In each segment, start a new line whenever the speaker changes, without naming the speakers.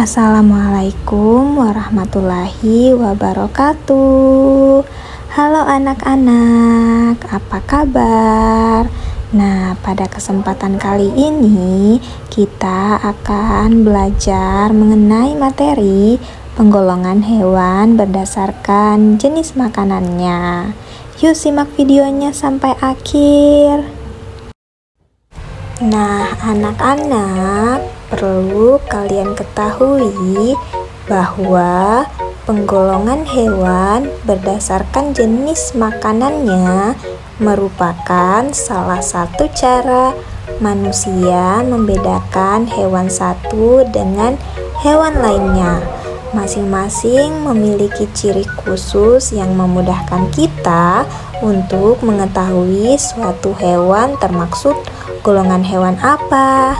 Assalamualaikum warahmatullahi wabarakatuh. Halo anak-anak, apa kabar? Nah, pada kesempatan kali ini kita akan belajar mengenai materi penggolongan hewan berdasarkan jenis makanannya. Yuk simak videonya sampai akhir. Nah, anak-anak, perlu kalian ketahui bahwa penggolongan hewan berdasarkan jenis makanannya merupakan salah satu cara manusia membedakan hewan satu dengan hewan lainnya. Masing-masing memiliki ciri khusus yang memudahkan kita untuk mengetahui suatu hewan termaksud golongan hewan apa.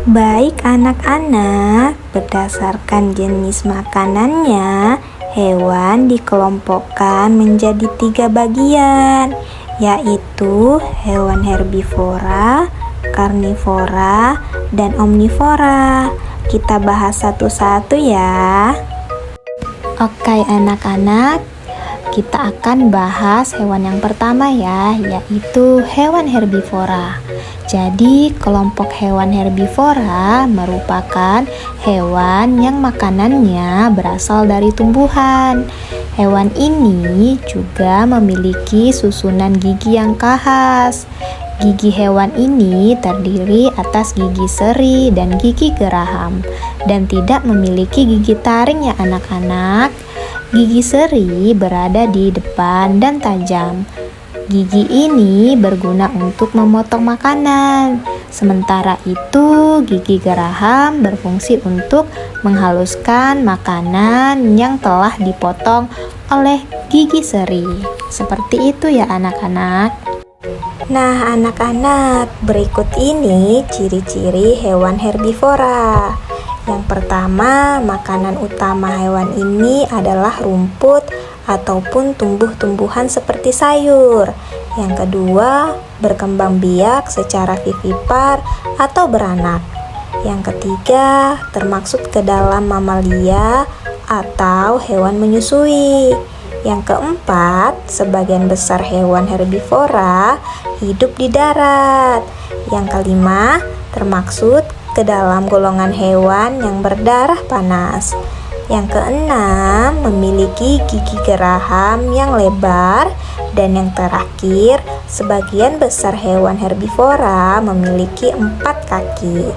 Baik anak-anak, berdasarkan jenis makanannya, hewan dikelompokkan menjadi 3 bagian, yaitu hewan herbivora, karnivora, dan omnivora. Kita bahas satu-satu ya. Oke anak-anak, kita akan bahas hewan yang pertama ya, yaitu hewan herbivora. Jadi, kelompok hewan herbivora merupakan hewan yang makanannya berasal dari tumbuhan. Hewan ini juga memiliki susunan gigi yang khas. Gigi hewan ini terdiri atas gigi seri dan gigi geraham, dan tidak memiliki gigi taring ya anak-anak. Gigi seri berada di depan dan tajam. Gigi ini berguna untuk memotong makanan. Sementara itu, gigi geraham berfungsi untuk menghaluskan makanan yang telah dipotong oleh gigi seri. Seperti itu ya anak-anak. Nah, anak-anak, berikut ini ciri-ciri hewan herbivora. Yang pertama, makanan utama hewan ini adalah rumput ataupun tumbuh-tumbuhan seperti sayur. Yang kedua, berkembang biak secara vivipar atau beranak. Yang ketiga, termaksud ke dalam mamalia atau hewan menyusui. Yang keempat, sebagian besar hewan herbivora hidup di darat. Yang kelima, termaksud ke dalam golongan hewan yang berdarah panas. Yang keenam, memiliki gigi geraham yang lebar. Dan yang terakhir, sebagian besar hewan herbivora memiliki 4 kaki.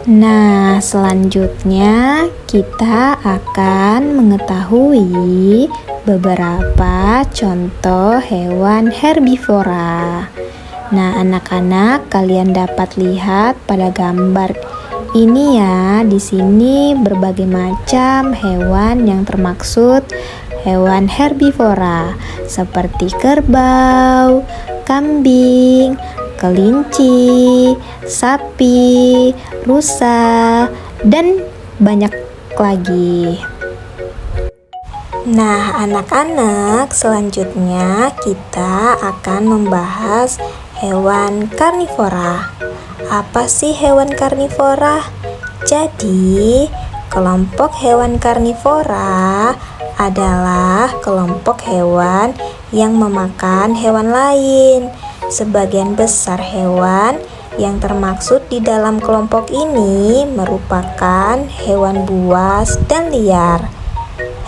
Nah, selanjutnya kita akan mengetahui beberapa contoh hewan herbivora. Nah, anak-anak, kalian dapat lihat pada gambar ini ya. Di sini berbagai macam hewan yang termaksud hewan herbivora seperti kerbau, kambing, kelinci, sapi, rusa, dan banyak lagi. Nah, anak-anak, selanjutnya kita akan membahas hewan karnivora. Apa sih hewan karnivora? Jadi, kelompok hewan karnivora adalah kelompok hewan yang memakan hewan lain. Sebagian besar hewan yang termaksud di dalam kelompok ini merupakan hewan buas dan liar.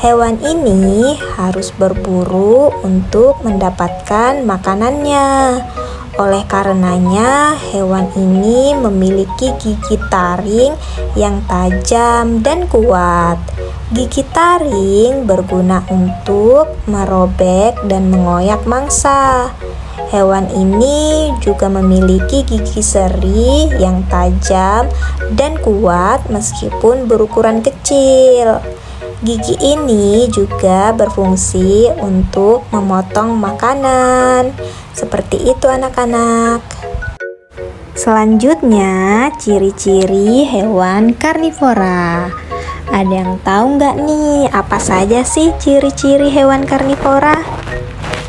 Hewan ini harus berburu untuk mendapatkan makanannya. Oleh karenanya, hewan ini memiliki gigi taring yang tajam dan kuat. Gigi taring berguna untuk merobek dan mengoyak mangsa. Hewan ini juga memiliki gigi seri yang tajam dan kuat meskipun berukuran kecil. Gigi ini juga berfungsi untuk memotong makanan. Seperti itu anak-anak. Selanjutnya, ciri-ciri hewan karnivora. Ada yang tahu nggak nih apa saja sih ciri-ciri hewan karnivora?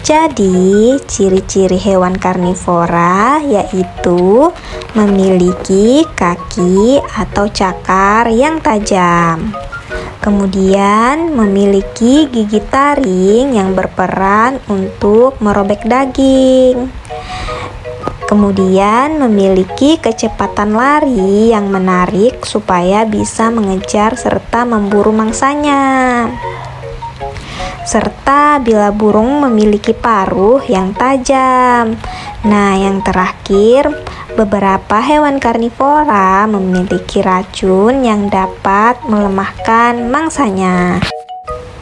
Jadi, ciri-ciri hewan karnivora yaitu memiliki kaki atau cakar yang tajam. Kemudian memiliki gigi taring yang berperan untuk merobek daging. Kemudian memiliki kecepatan lari yang menarik supaya bisa mengejar serta memburu mangsanya. Serta bila burung memiliki paruh yang tajam. Nah, yang terakhir, beberapa hewan karnivora memiliki racun yang dapat melemahkan mangsanya.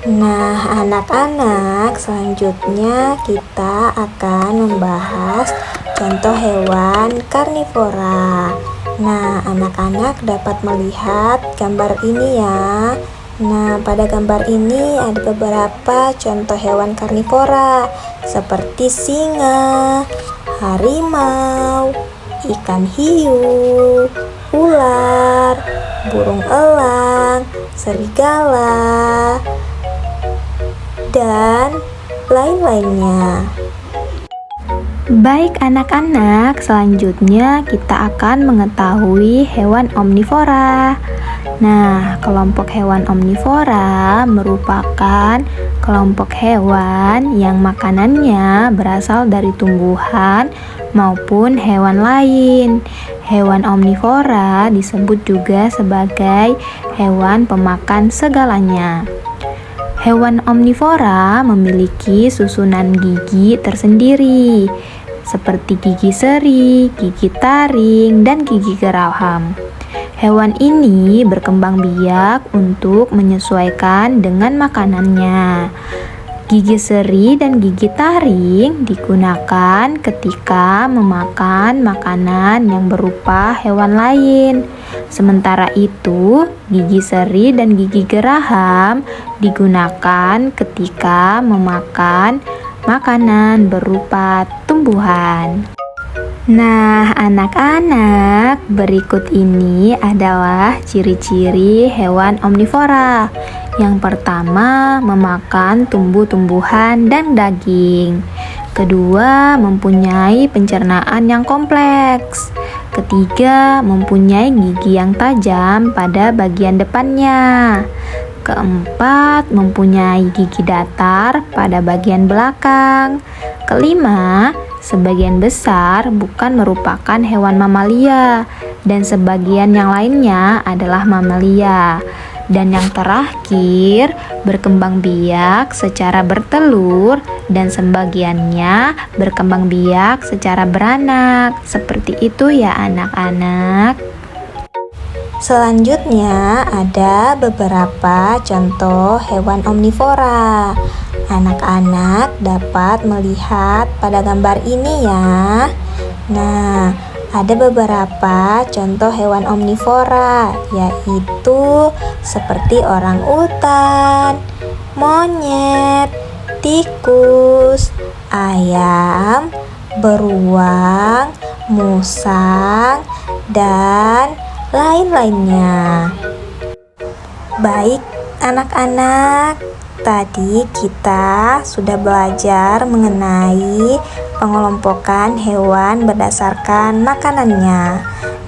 Nah, anak-anak, selanjutnya kita akan membahas contoh hewan karnivora. Nah, anak-anak dapat melihat gambar ini ya. Nah, pada gambar ini ada beberapa contoh hewan karnivora seperti singa, harimau, ikan hiu, ular, burung elang, serigala, dan lain-lainnya. Baik anak-anak, selanjutnya kita akan mengetahui hewan omnivora. Nah, kelompok hewan omnivora merupakan kelompok hewan yang makanannya berasal dari tumbuhan maupun hewan lain. Hewan omnivora disebut juga sebagai hewan pemakan segalanya. Hewan omnivora memiliki susunan gigi tersendiri, seperti gigi seri, gigi taring, dan gigi geraham. Hewan ini berkembang biak untuk menyesuaikan dengan makanannya. Gigi seri dan gigi taring digunakan ketika memakan makanan yang berupa hewan lain. Sementara itu, gigi seri dan gigi geraham digunakan ketika memakan makanan berupa tumbuhan. Nah, anak-anak, berikut ini adalah ciri-ciri hewan omnivora. Yang pertama, memakan tumbuh-tumbuhan dan daging. Kedua, mempunyai pencernaan yang kompleks. Ketiga, mempunyai gigi yang tajam pada bagian depannya. Keempat, mempunyai gigi datar pada bagian belakang. Kelima, sebagian besar bukan merupakan hewan mamalia, dan sebagian yang lainnya adalah mamalia. Dan yang terakhir, berkembang biak secara bertelur dan sebagiannya berkembang biak secara beranak. Seperti itu ya anak-anak. Selanjutnya ada beberapa contoh hewan omnivora. Anak-anak dapat melihat pada gambar ini ya. Nah, ada beberapa contoh hewan omnivora, yaitu seperti orangutan, monyet, tikus, ayam, beruang, musang, dan lain-lainnya. Baik anak-anak, tadi kita sudah belajar mengenai pengelompokan hewan berdasarkan makanannya.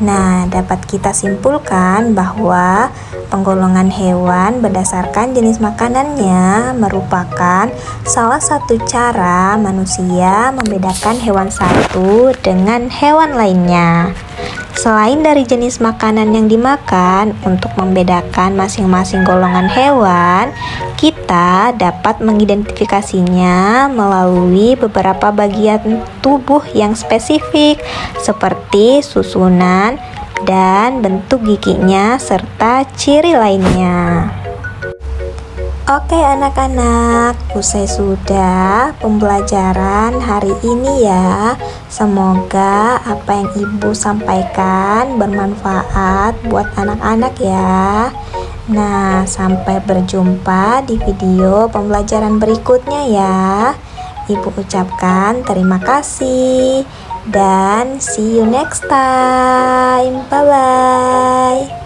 Nah, dapat kita simpulkan bahwa penggolongan hewan berdasarkan jenis makanannya merupakan salah satu cara manusia membedakan hewan satu dengan hewan lainnya. Selain dari jenis makanan yang dimakan, untuk membedakan masing-masing golongan hewan, kita dapat mengidentifikasinya melalui beberapa bagian tubuh yang spesifik, seperti susunan dan bentuk giginya serta ciri lainnya. Oke anak-anak, usai sudah pembelajaran hari ini ya. Semoga apa yang ibu sampaikan bermanfaat buat anak-anak ya. Nah, sampai berjumpa di video pembelajaran berikutnya ya. Ibu ucapkan terima kasih dan see you next time. Bye-bye.